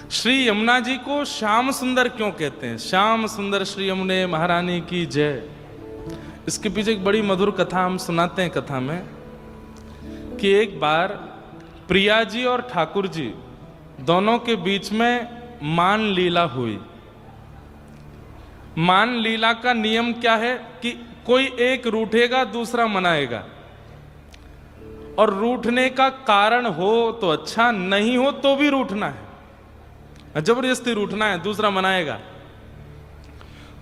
श्री यमुना जी को श्याम सुंदर क्यों कहते हैं? श्याम सुंदर श्री यमुने महारानी की जय। इसके पीछे एक बड़ी मधुर कथा हम सुनाते हैं कथा में कि एक बार प्रिया जी और ठाकुर जी दोनों के बीच में मान लीला हुई। मान लीला का नियम क्या है कि कोई एक रूठेगा दूसरा मनाएगा, और रूठने का कारण हो तो अच्छा, नहीं हो तो भी रूठना है, जबरदस्ती रूठना है, दूसरा मनाएगा।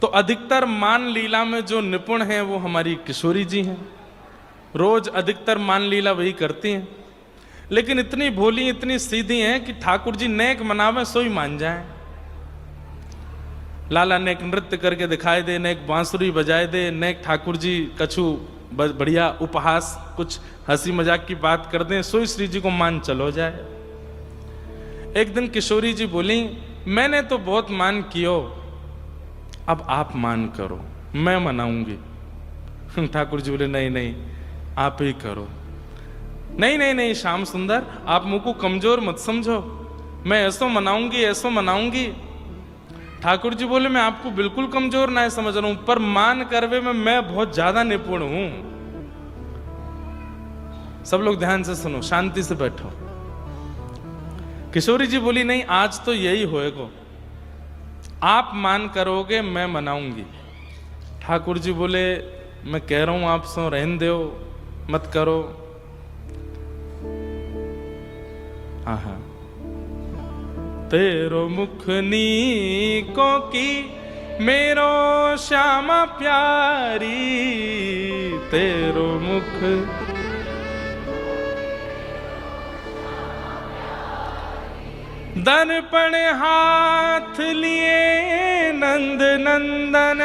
तो अधिकतर मान लीला में जो निपुण हैं वो हमारी किशोरी जी हैं। रोज अधिकतर मान लीला वही करती हैं, लेकिन इतनी भोली इतनी सीधी हैं कि ठाकुर जी नेक मनावे सोई मान जाए। लाला नेक नृत्य करके दिखाई दे, नेक बांसुरी बजाए दे, नेक ठाकुर जी कछु बढ़िया उपहास कुछ हंसी मजाक की बात कर दें, सोई श्री जी को मान चलो जाए। एक दिन किशोरी जी बोली, मैंने तो बहुत मान कियो, अब आप मान करो, मैं मनाऊंगी। ठाकुर जी बोले नहीं नहीं आप ही करो। नहीं नहीं नहीं श्याम सुंदर, आप मुझको कमजोर मत समझो, मैं ऐसो मनाऊंगी ऐसो मनाऊंगी। ठाकुर जी बोले मैं आपको बिल्कुल कमजोर ना समझ रहा हूं, पर मान करवे में मैं बहुत ज्यादा निपुण हूं। सब लोग ध्यान से सुनो, शांति से बैठो। किशोरी जी बोली नहीं आज तो यही होएगा, आप मान करोगे मैं मनाऊंगी। ठाकुर जी बोले मैं कह रहा हूं आप सो रहन दो, मत करो। हाँ तेरो मुख नीको की मेरो श्यामा प्यारी, तेरो मुख दर्पण हाथ लिए नंद नंदन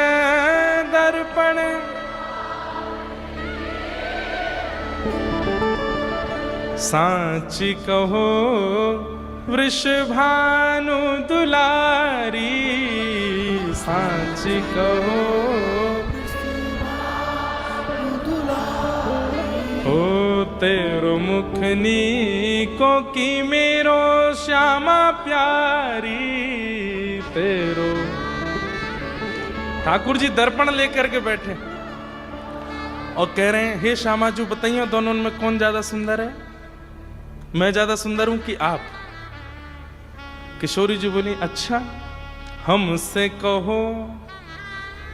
दर्पण, सांची कहो वृषभानु दुलारी, सांची कहो ओ तेरो मुख नीको की मेरो श्यामा प्यारी, तेरो। ठाकुर जी दर्पण लेकर के बैठे और कह रहे हैं हे श्यामा जी बताइए दोनों में कौन ज्यादा सुंदर है? मैं ज्यादा सुंदर हूं कि आप? किशोरी जी बोली अच्छा हमसे कहो,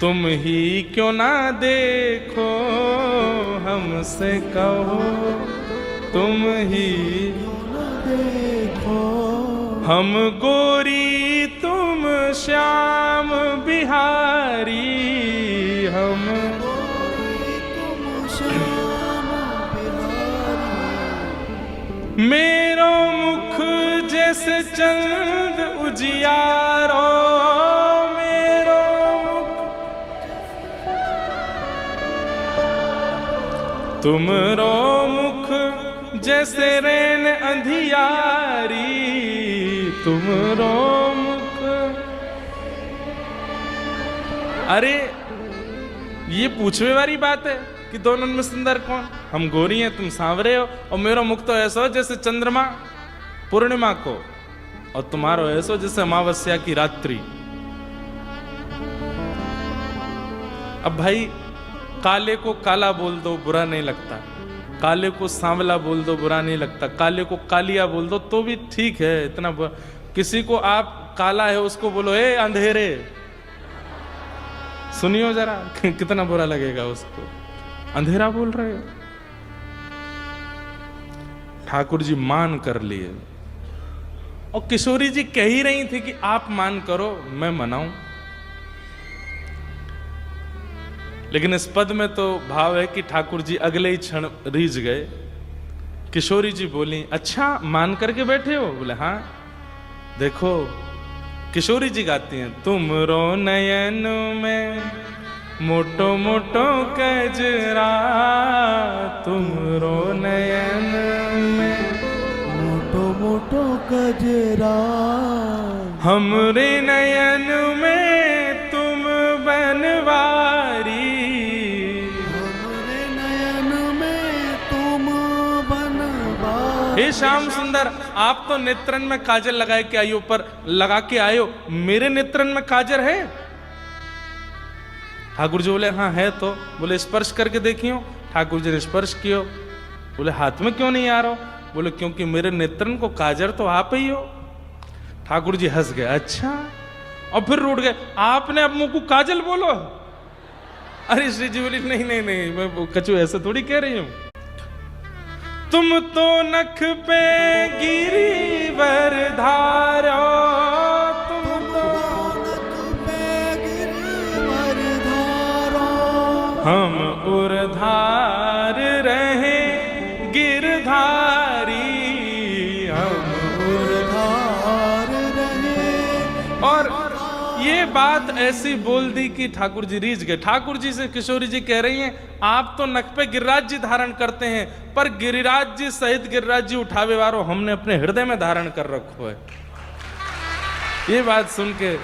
तुम ही क्यों ना देखो, हमसे कहो तुम ही देखो, हम गोरी तुम श्याम बिहारी, हम मेरो मुख जैसे चंद उजियारो, मेरो मुख तुमरो मुख जैसे रैन अंधियारी, तुमरो मुख। अरे ये पूछने वाली बात है कि दोनों में सुंदर कौन? हम गोरी हैं तुम सांवरे हो, और मेरा मुख तो ऐसा हो जैसे चंद्रमा पूर्णिमा को, और तुम्हारो ऐसा जैसे अमावस्या की रात्रि। अब भाई काले को काला बोल दो बुरा नहीं लगता, काले को सांवला बोल दो बुरा नहीं लगता, काले को कालिया बोल दो तो भी ठीक है, इतना किसी को आप काला है उसको बोलो ए अंधेरे, सुनियो जरा कितना बुरा लगेगा उसको, अंधेरा बोल रहे हो। ठाकुर जी मान कर लिए, और किशोरी जी कह ही रही थी कि आप मान करो मैं मनाऊं। लेकिन इस पद में तो भाव है कि ठाकुर जी अगले ही क्षण रीझ गए। किशोरी जी बोली अच्छा मान करके बैठे हो? बोले हाँ। देखो किशोरी जी गाती हैं, तुमरो नयन में मोटो मोटो कजरा, तुमरो नयन में मोटो मोटो कजरा, हमरे नयन में तुम बनवारी, हमरे नयन में तुम बनवारी। हे श्याम सुंदर आप तो नेत्रन में काजल लगाए के आयो, पर लगा के आयो, मेरे नेत्रन में काजल है? ठाकुर जी बोले हाँ है। तो बोले स्पर्श करके देखियो। ठाकुर जी ने स्पर्श कियो। बोले हाथ में क्यों नहीं आ रहा? बोले क्योंकि मेरे नेत्रन को काजर तो आप ही हो। ठाकुर जी हंस गए, अच्छा। और फिर रूठ गए, आपने अब मुंह को काजल बोलो। अरे श्री जी बोली नहीं नहीं नहीं, मैं कछु ऐसा थोड़ी कह रही हूं। तुम तो नख पे गिरिवर धारो, तुम तो नख पे गिरिवर धारो, हम उर्धार रहे गिरधारी, हम उर्धार रहे। और ये बात ऐसी बोल दी कि ठाकुर जी रीझ गए। ठाकुर जी से किशोरी जी कह रही हैं आप तो नख पे गिरिराज जी धारण करते हैं, पर गिरिराज जी सहित गिरिराज जी उठावे वारो हमने अपने हृदय में धारण कर रखो है। ये बात सुन के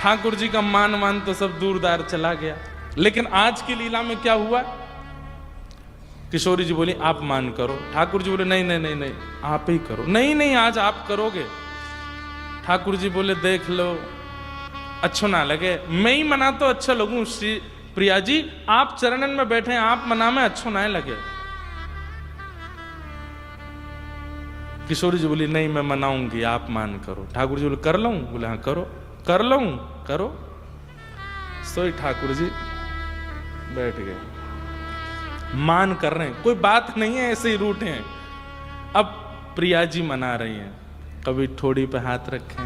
ठाकुर जी का मान तो सब दूरदार चला गया। लेकिन आज की लीला में क्या हुआ? किशोरी जी बोली आप मान करो। ठाकुर जी बोले नहीं नहीं नहीं नहीं, आप ही करो। नहीं नहीं, आज आप करोगे। ठाकुर जी बोले देख लो, अच्छो ना लगे, मैं ही मना तो अच्छा लगूं। श्री प्रिया जी आप चरणन में बैठे हैं, आप मना में अच्छो ना लगे। किशोरी जी बोली नहीं मैं मनाऊंगी, आप मान करो। ठाकुर जी बोले कर लूं? बोले हाँ करो। कर लूं? करो। सोई ठाकुर जी बैठ गए, मान कर रहे हैं, कोई बात नहीं है, ऐसे ही रूठे हैं। अब प्रिया जी मना रही हैं, कभी ठोड़ी पे हाथ रखें,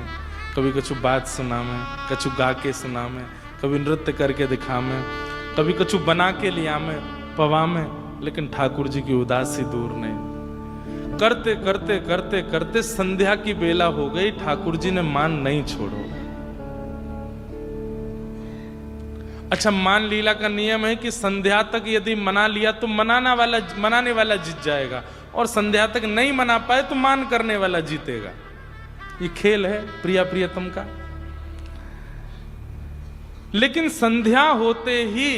कभी कुछ बात सुना में, कछु गा के सुना में, कभी नृत्य करके दिखा में, कभी कछु बना के लिया में, पवा में। लेकिन ठाकुर जी की उदासी दूर नहीं। करते करते करते करते संध्या की बेला हो गई, ठाकुर जी ने मान नहीं छोड़ो। अच्छा, मान लीला का नियम है कि संध्या तक यदि मना लिया तो मनाने वाला जीत जाएगा, और संध्या तक नहीं मना पाए तो मान करने वाला जीतेगा। ये खेल है प्रिया प्रियतम का। लेकिन संध्या होते ही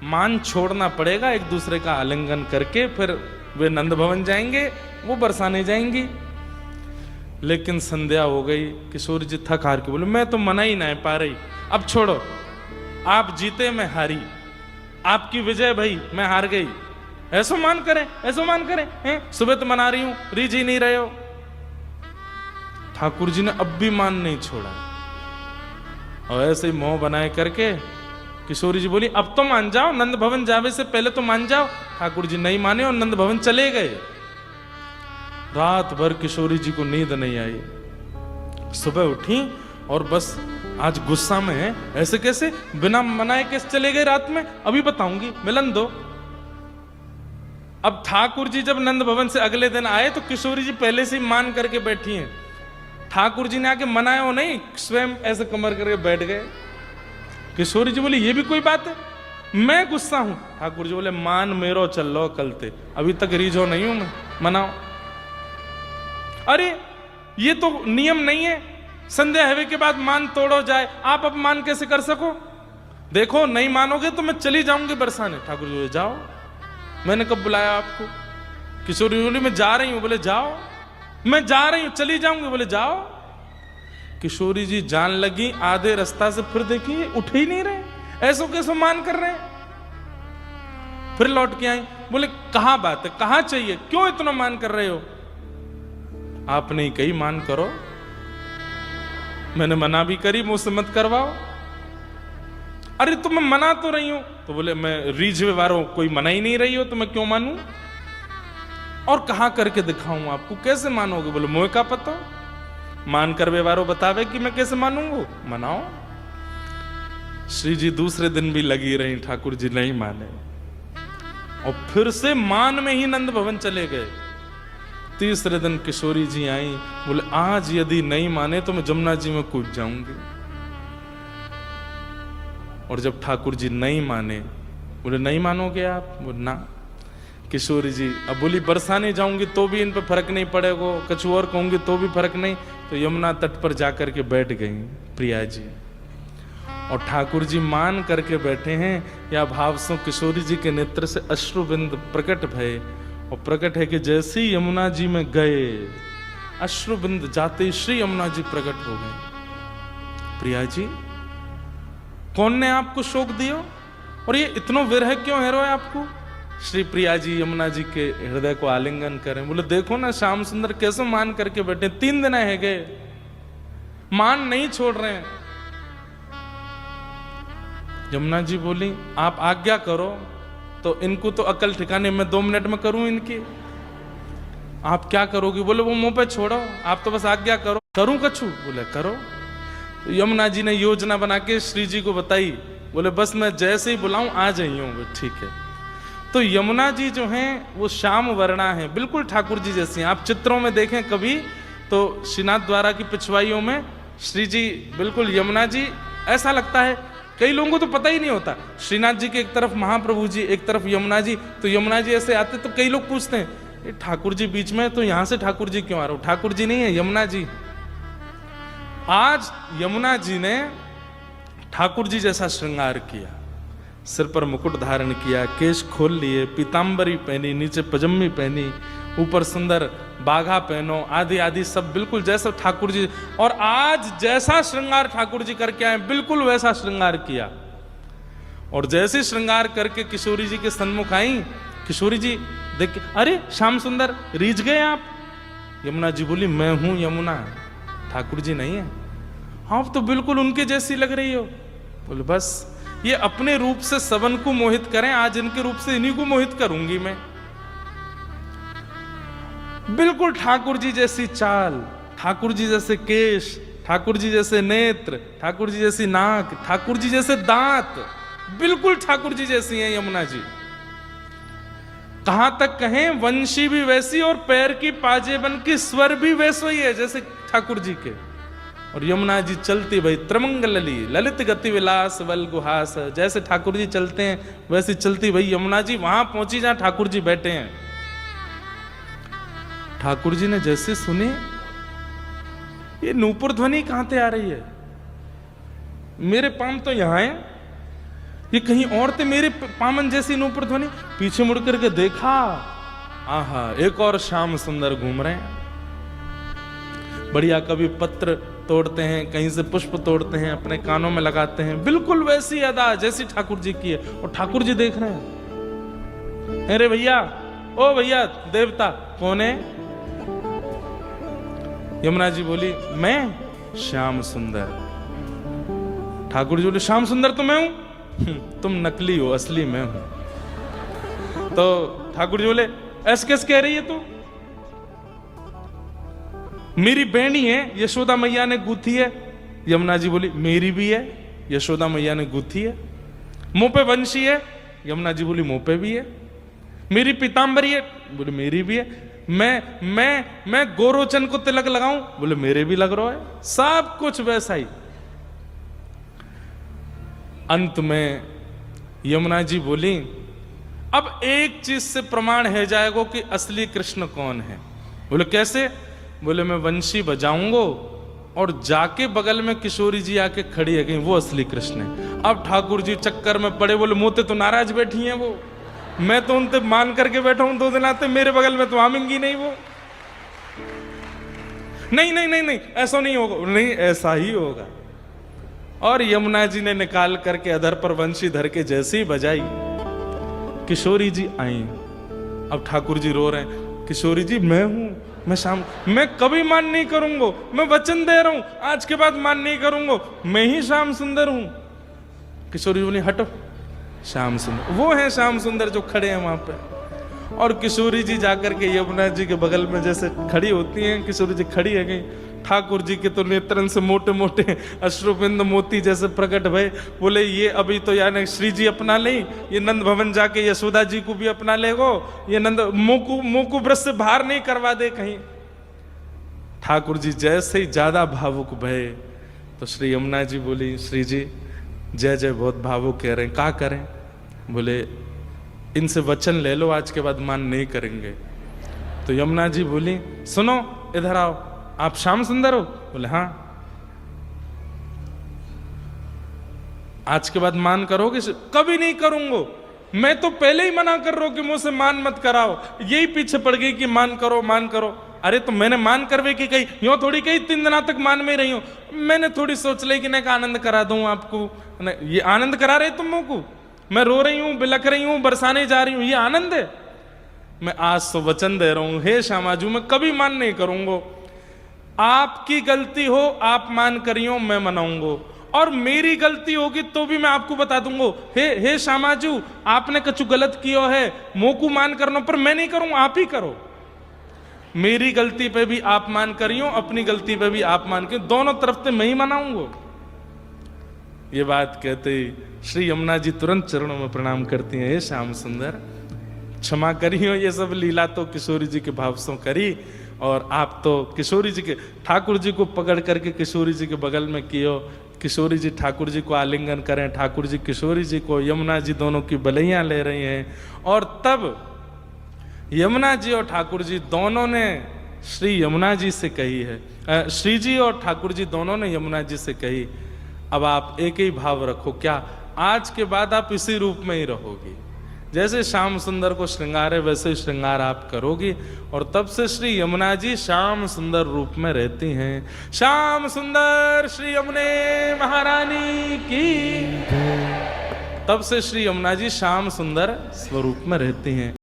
मान छोड़ना पड़ेगा, एक दूसरे का आलिंगन करके फिर वे नंद भवन जाएंगे, वो बरसाने जाएंगी। लेकिन संध्या हो गई, किशोरी जी थक हार के बोले मैं तो मना ही नहीं पा रही, अब छोड़ो, आप जीते मैं हारी, आपकी विजय भाई मैं हार गई, ऐसो मान करें, ऐसो मान करें हैं? सुबह तो मना रही हूं, रीझ ही नहीं रहे हो। ठाकुर जी ने अब भी मान नहीं छोड़ा, और ऐसे ही मोह बनाए करके किशोरी जी बोली अब तो मान जाओ, नंद भवन जावे से पहले तो मान जाओ। ठाकुर जी नहीं माने और नंद भवन चले गए। रात भर किशोरी जी को नींद नहीं आई। सुबह उठी और बस आज गुस्सा में है, ऐसे कैसे बिना मनाए कैसे चले गए रात में, अभी बताऊंगी, मिलन दो। अब ठाकुर जी जब नंद भवन से अगले दिन आए तो किशोरी जी पहले से ही मान करके बैठी हैं। ठाकुर जी ने आके मनाया हो नहीं, स्वयं ऐसे कमर करके बैठ गए। किशोरी जी बोली ये भी कोई बात है, मैं गुस्सा हूं। ठाकुर जी बोले मान मेरो चल लो कलते, अभी तक रीझो नहीं हूं मैं, मनाओ। अरे ये तो नियम नहीं है, संध्या हवे के बाद मान तोड़ो जाए, आप अब मान कैसे कर सको? देखो नहीं मानोगे तो मैं चली जाऊंगी बरसाने। ठाकुर जी बोले जाओ, मैंने कब बुलाया आपको? किशोरी बोली मैं जा रही हूं। बोले जाओ, मैं जा रही हूं, चली जाऊंगी। बोले जाओ। किशोरी जी जान लगी, आधे रास्ता से फिर देखिए उठ ही नहीं रहे, ऐसो कैसो मान कर रहे हैं। फिर लौट के आई, बोले कहां बात है, कहां चाहिए, क्यों इतना मान कर रहे हो? आपने ही कही मान करो, मैंने मना भी करी, मुझसे मत करवाओ। अरे तो मैं मना तो रही हूं। तो बोले मैं रीझवे वारों कोई मना ही नहीं रही हो तो मैं क्यों मानूं, और कहां करके दिखाऊं आपको, कैसे मानोगे? बोले मुझे क्या पता, मान कर व्यवहारों बतावे कि मैं कैसे मानूंगा, मनाओ। श्री जी दूसरे दिन भी लगी रही, ठाकुर जी नहीं माने, और फिर से मान में ही नंद भवन चले गए। तीसरे दिन किशोरी जी आई, बोले आज यदि नहीं माने तो मैं जमुना जी में कूद जाऊंगी। और जब ठाकुर जी नहीं माने, बोले नहीं मानोगे आप? बोले ना। किशोरी जी अब बोली बरसाने जाऊंगी तो भी इन पे फर्क नहीं पड़ेगा, कुछ और कहूंगी तो भी फर्क नहीं। तो यमुना तट पर जाकर के बैठ गई प्रिया जी, और ठाकुर जी मान करके बैठे हैं। या भाव सो किशोरी जी के नेत्र से अश्रुबिंद प्रकट भये, और प्रकट है कि जैसे ही यमुना जी में गए अश्रुबिंद जाते श्री यमुना जी प्रकट हो गए। प्रिया जी, कौन ने आपको शोक दियो और ये इतनो विरह क्यों है रोए आपको? श्री प्रिया जी यमुना जी के हृदय को आलिंगन करें, बोले देखो ना श्याम सुंदर कैसे मान करके बैठे, 3 दिन है गए, मान नहीं छोड़ रहे हैं। यमुना जी बोली आप आज्ञा करो, तो इनको तो अकल ठिकाने, मैं 2 मिनट में करूं इनकी, आप क्या करोगी? बोले वो मुंह पे छोड़ो, आप तो बस आज्ञा करो। करूं कछु? बोले करो। तो यमुना जी ने योजना बना के श्री जी को बताई, बोले बस मैं जैसे ही बुलाऊं आ जाइए। ठीक है। तो यमुना जी जो हैं वो श्याम वर्णा है, बिल्कुल ठाकुर जी जैसी हैं। आप चित्रों में देखें कभी तो श्रीनाथ द्वारा की पिछवाइयों में श्री जी बिल्कुल यमुना जी, ऐसा लगता है कई लोगों को तो पता ही नहीं होता, श्रीनाथ जी के एक तरफ महाप्रभु जी, एक तरफ यमुना जी, तो यमुना जी ऐसे आते तो कई लोग पूछते हैं ये ठाकुर जी बीच में, तो यहां से ठाकुर जी क्यों आ रहे हो? ठाकुर जी नहीं है, यमुना जी। आज यमुना जी ने ठाकुर जी जैसा श्रृंगार किया, सिर पर मुकुट धारण किया, केश खोल लिए, पीतांबरी पहनी, नीचे पजम्मी पहनी, ऊपर सुंदर बाघा पहनो, आदि आदि सब बिल्कुल जैसा ठाकुर जी। और आज जैसा श्रृंगार ठाकुर जी करके आए बिल्कुल वैसा श्रृंगार किया। और जैसे श्रृंगार करके किशोरी जी के सन्मुख आई, किशोरी जी देख, अरे श्याम सुंदर रीझ गए आप? यमुना जी बोली मैं हूं यमुना, ठाकुर जी नहीं है। आप तो बिल्कुल उनके जैसी लग रही हो। बोले बस ये अपने रूप से सबन को मोहित करें, आज इनके रूप से इन्हीं को मोहित करूंगी मैं। बिल्कुल ठाकुर जी जैसी चाल, ठाकुर जी जैसे केश, ठाकुर जी जैसे नेत्र, ठाकुर जी जैसी नाक, ठाकुर जी जैसे दांत, बिल्कुल ठाकुर जी जैसी हैं यमुना जी। कहां तक कहें, वंशी भी वैसी और पैर की पाजेबन की स्वर भी वैसो ही है जैसे ठाकुर जी के। और यमुना जी चलती भाई त्रमंगलली ललित गति विलास बल गुहास, जैसे ठाकुर जी चलते हैं वैसे चलती भाई यमुना जी वहां पहुंची जहां ठाकुर जी बैठे हैं। ठाकुर जी ने जैसे सुनी, ये नूपुर ध्वनि कहां से आ रही है? मेरे पाम तो यहां है, ये कहीं और थे मेरे पामन जैसी नूपुर ध्वनि। पीछे मुड़ करके देखा, आहा एक और श्याम सुंदर घूम रहे हैं। बढ़िया, कभी पत्र तोड़ते हैं, कहीं से पुष्प तोड़ते हैं, अपने कानों में लगाते हैं, बिल्कुल वैसी अदा जैसी ठाकुर जी की है। और ठाकुर जी देख रहे हैं, अरे भैया, ओ भैया देवता कौन है? यमुना जी बोली मैं श्याम सुंदर। ठाकुर जी बोले श्याम सुंदर तो मैं हूं, तुम नकली हो, असली मैं हूं। तो ठाकुर जी बोले ऐसे कैसे कह रही है तू? मेरी बहनी है, यशोदा मैया ने गूथी है। यमुना जी बोली मेरी भी है, यशोदा मैया ने गूथी है। मुंह पे वंशी है, यमुना जी बोली मुंह पे भी है। मेरी पीतांबरी है, बोले मेरी भी है। मैं गोरोचन को तिलक लगाऊं, बोले मेरे भी लग रहा है। सब कुछ वैसा ही। अंत में यमुना जी बोली अब एक चीज से प्रमाण है जाएगा कि असली कृष्ण कौन है। बोले कैसे? बोले मैं वंशी बजाऊंगा और जाके बगल में किशोरी जी आके खड़ी है, कहीं वो असली कृष्ण है। अब ठाकुर जी चक्कर में पड़े, बोले मोते तो नाराज बैठी हैं वो, मैं तो उनसे मान करके बैठा हूं 2 दिन आते, मेरे बगल में तो आमेंगी नहीं वो। नहीं नहीं नहीं नहीं ऐसा नहीं होगा। नहीं ऐसा ही होगा। और यमुना जी ने निकाल करके अधर पर वंशी धर के जैसे ही बजाई, किशोरी जी आई। अब ठाकुर जी रो रहे हैं, किशोरी जी मैं हूं, मैं शाम, मैं कभी मान नहीं करूंगा, मैं वचन दे रहा हूं आज के बाद मान नहीं करूंगा, मैं ही श्याम सुंदर हूं। किशोरी जी बोली हटो, श्याम सुंदर वो है श्याम सुंदर जो खड़े हैं वहां पे। और किशोरी जी जाकर के यमुना जी के बगल में जैसे खड़ी होती हैं, किशोरी जी खड़ी है गई। ठाकुर जी के तो नेत्रन से मोटे मोटे अश्रुबिंद मोती जैसे प्रकट भय। बोले ये अभी तो यानी श्री जी अपना ले, ये नंद भवन जाके यशोदा जी को भी अपना लेगो, ये नंद मुंह को ब्रश से बाहर नहीं करवा दे कहीं। ठाकुर जी जैसे ही ज्यादा भावुक भय तो श्री यमुना जी बोली श्री जी जय जय बहुत भावुक कह रहे हैं, क्या करें? बोले इनसे वचन ले लो, आज के बाद मान नहीं करेंगे। तो यमुना जी बोली सुनो इधर आओ, आप श्याम सुंदर हो? बोले हाँ। आज के बाद मान करोगे? कभी नहीं करूंगा, मैं तो पहले ही मना कर रहा हूं कि मुझसे मान मत कराओ। यही पीछे पड़ गई कि मान करो मान करो। अरे तो मैंने मान करवे की कही, यूं थोड़ी कही 3 दिना तक मान में रही हूं, मैंने थोड़ी सोच ली कि मैं आनंद करा दूं आपको। ये आनंद करा रहे तुम को, मैं रो रही हूं, बिलख रही हूं, बरसाने जा रही हूं, ये आनंद है? मैं आज तो वचन दे रहा हूं, हे श्यामाजू मैं कभी मान नहीं करूंगा। आपकी गलती हो आप मान करियो, मैं मनाऊंगा, और मेरी गलती होगी तो भी मैं आपको बता दूंगा, हे श्यामाजू आपने कुछ गलत किया है, मोकू मान करना, पर मैं नहीं करूं, आप ही करो। मेरी गलती पे भी आप मान करियो, अपनी गलती पे भी आप मान करियो, दोनों तरफ से मैं ही मनाऊंगा। ये बात कहते श्री यमुना जी तुरंत चरणों में प्रणाम करती हैं, हे श्याम सुंदर क्षमा करियो, ये सब लीला तो किशोरी जी के भाव से करी, और आप तो किशोरी जी के, ठाकुर जी को पकड़ करके किशोरी जी के बगल में कियो, किशोरी जी ठाकुर जी को आलिंगन करें, ठाकुर जी किशोरी जी को, यमुना जी दोनों की बलैयां ले रही हैं। और तब यमुना जी और ठाकुर जी दोनों ने श्री यमुना जी से कही है, श्री जी और ठाकुर जी दोनों ने यमुना जी से कही, अब आप एक ही भाव रखो, क्या आज के बाद आप इसी रूप में ही रहोगी, जैसे श्याम सुंदर को श्रृंगार है वैसे ही श्रृंगार आप करोगी। और तब से श्री यमुना जी श्याम सुंदर रूप में रहती हैं। श्याम सुंदर श्री यमुने महारानी की, तब से श्री यमुना जी श्याम सुंदर स्वरूप में रहती हैं।